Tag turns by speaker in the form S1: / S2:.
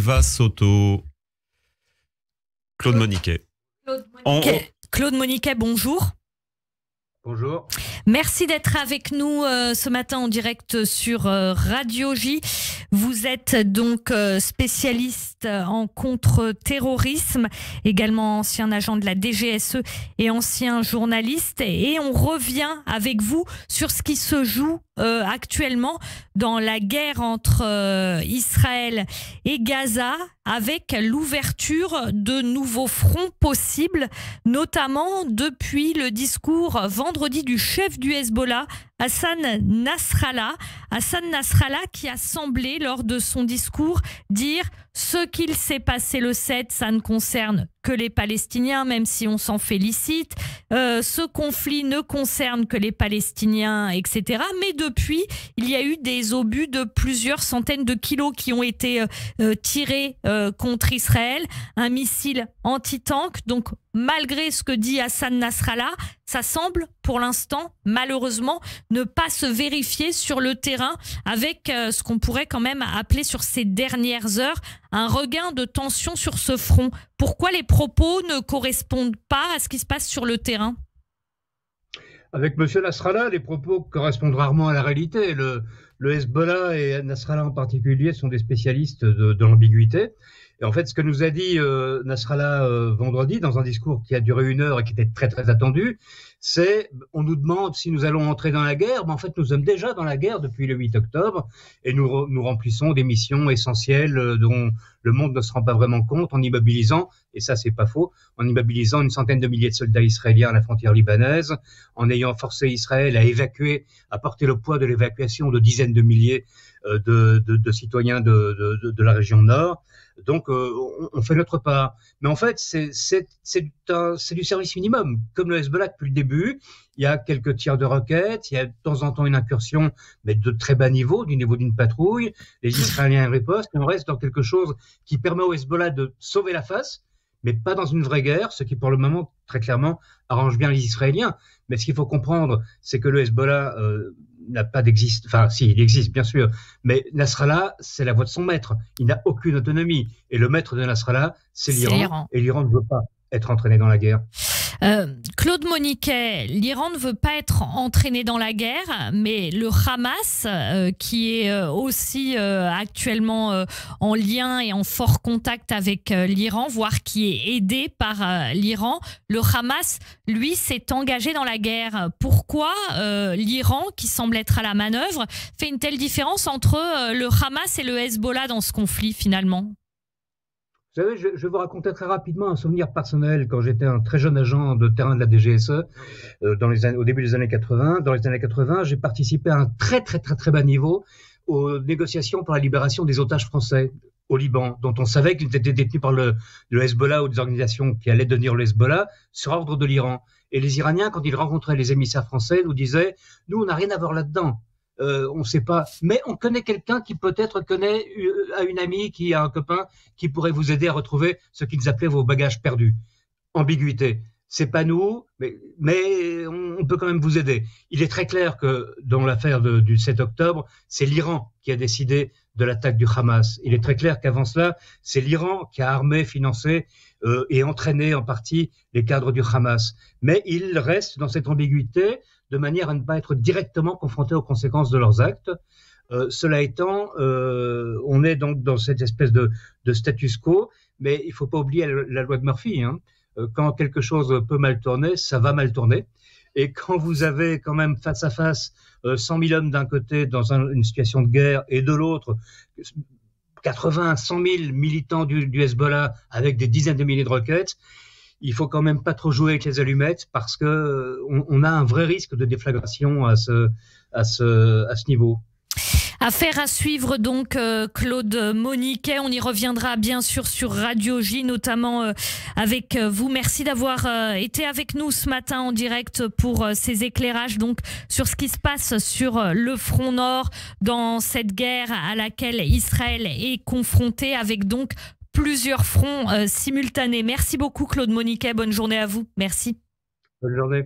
S1: Eva Soto. Claude Moniquet.
S2: Claude Moniquet, bonjour.
S3: Bonjour.
S2: Merci d'être avec nous ce matin en direct sur Radio J. Vous êtes donc spécialiste en contre-terrorisme, également ancien agent de la DGSE et ancien journaliste. Et on revient avec vous sur ce qui se joue actuellement dans la guerre entre Israël et Gaza, avec l'ouverture de nouveaux fronts possibles, notamment depuis le discours vendredi du chef du Hezbollah, Hassan Nasrallah. Hassan Nasrallah qui a semblé, lors de son discours, dire ce qu'il s'est passé le 7, ça ne concerne que les Palestiniens, même si on s'en félicite. Ce conflit ne concerne que les Palestiniens, etc. Mais depuis, il y a eu des obus de plusieurs centaines de kilos qui ont été tirés contre Israël. Un missile anti-tank. Donc, malgré ce que dit Hassan Nasrallah, ça semble, pour l'instant, malheureusement, ne pas se vérifier sur le terrain, avec ce qu'on pourrait quand même appeler sur ces dernières heures un regain de tension sur ce front. Pourquoi les propos ne correspondent pas à ce qui se passe sur le terrain?
S3: Avec M. Nasrallah, les propos correspondent rarement à la réalité. Le Hezbollah et Nasrallah en particulier sont des spécialistes de l'ambiguïté. Et en fait, ce que nous a dit Nasrallah vendredi dans un discours qui a duré 1 heure et qui était très très attendu, c'est on nous demande si nous allons entrer dans la guerre. Mais en fait, nous sommes déjà dans la guerre depuis le 8 octobre et nous remplissons des missions essentielles dont le monde ne se rend pas vraiment compte en immobilisant, et ça c'est pas faux, en immobilisant une centaine de milliers de soldats israéliens à la frontière libanaise, en ayant forcé Israël à évacuer, à porter le poids de l'évacuation de dizaines de milliers de citoyens de la région nord. Donc, on fait notre part. Mais en fait, c'est du service minimum. Comme le Hezbollah depuis le début, il y a quelques tirs de roquettes, il y a de temps en temps une incursion, mais de très bas niveau, du niveau d'une patrouille. Les Israéliens ripostent, et on reste dans quelque chose qui permet au Hezbollah de sauver la face, mais pas dans une vraie guerre, ce qui pour le moment, très clairement, arrange bien les Israéliens. Mais ce qu'il faut comprendre, c'est que le Hezbollah n'a pas d'existe, enfin si, il existe bien sûr, mais Nasrallah, c'est la voix de son maître. Il n'a aucune autonomie. Et le maître de Nasrallah, c'est l'Iran. Et l'Iran ne veut pas être entraîné dans la guerre.
S2: Claude Moniquet, l'Iran ne veut pas être entraîné dans la guerre, mais le Hamas, qui est aussi actuellement en lien et en fort contact avec l'Iran, voire qui est aidé par l'Iran, le Hamas, lui, s'est engagé dans la guerre. Pourquoi l'Iran, qui semble être à la manœuvre, fait une telle différence entre le Hamas et le Hezbollah dans ce conflit finalement?
S3: Vous savez, je vais vous raconter très rapidement un souvenir personnel quand j'étais un très jeune agent de terrain de la DGSE au début des années 80. Dans les années 80, j'ai participé à un très bas niveau aux négociations pour la libération des otages français au Liban, dont on savait qu'ils étaient détenus par le Hezbollah ou des organisations qui allaient devenir le Hezbollah sur ordre de l'Iran. Et les Iraniens, quand ils rencontraient les émissaires français, nous disaient « Nous, on n'a rien à voir là-dedans ». On ne sait pas, mais on connaît quelqu'un qui peut-être connaît une amie, qui a un copain qui pourrait vous aider à retrouver ce qu'ils appelaient vos bagages perdus. Ambiguïté. C'est pas nous, mais on peut quand même vous aider. Il est très clair que dans l'affaire du 7 octobre, c'est l'Iran qui a décidé de l'attaque du Hamas. Il est très clair qu'avant cela, c'est l'Iran qui a armé, financé et entraîné en partie les cadres du Hamas. Mais il reste dans cette ambiguïté de manière à ne pas être directement confronté aux conséquences de leurs actes. Cela étant, on est donc dans cette espèce de status quo, mais il ne faut pas oublier la loi de Murphy. Quand quelque chose peut mal tourner, ça va mal tourner. Et quand vous avez quand même face à face 100 000 hommes d'un côté dans une situation de guerre et de l'autre 80, 100 000 militants du Hezbollah avec des dizaines de milliers de roquettes, il faut quand même pas trop jouer avec les allumettes parce que on a un vrai risque de déflagration à ce niveau.
S2: Affaire à suivre donc, Claude Moniquet. On y reviendra bien sûr sur Radio J, notamment avec vous. Merci d'avoir été avec nous ce matin en direct pour ces éclairages donc sur ce qui se passe sur le front nord dans cette guerre à laquelle Israël est confronté, avec donc plusieurs fronts simultanés. Merci beaucoup Claude Moniquet. Bonne journée à vous. Merci.
S3: Bonne journée.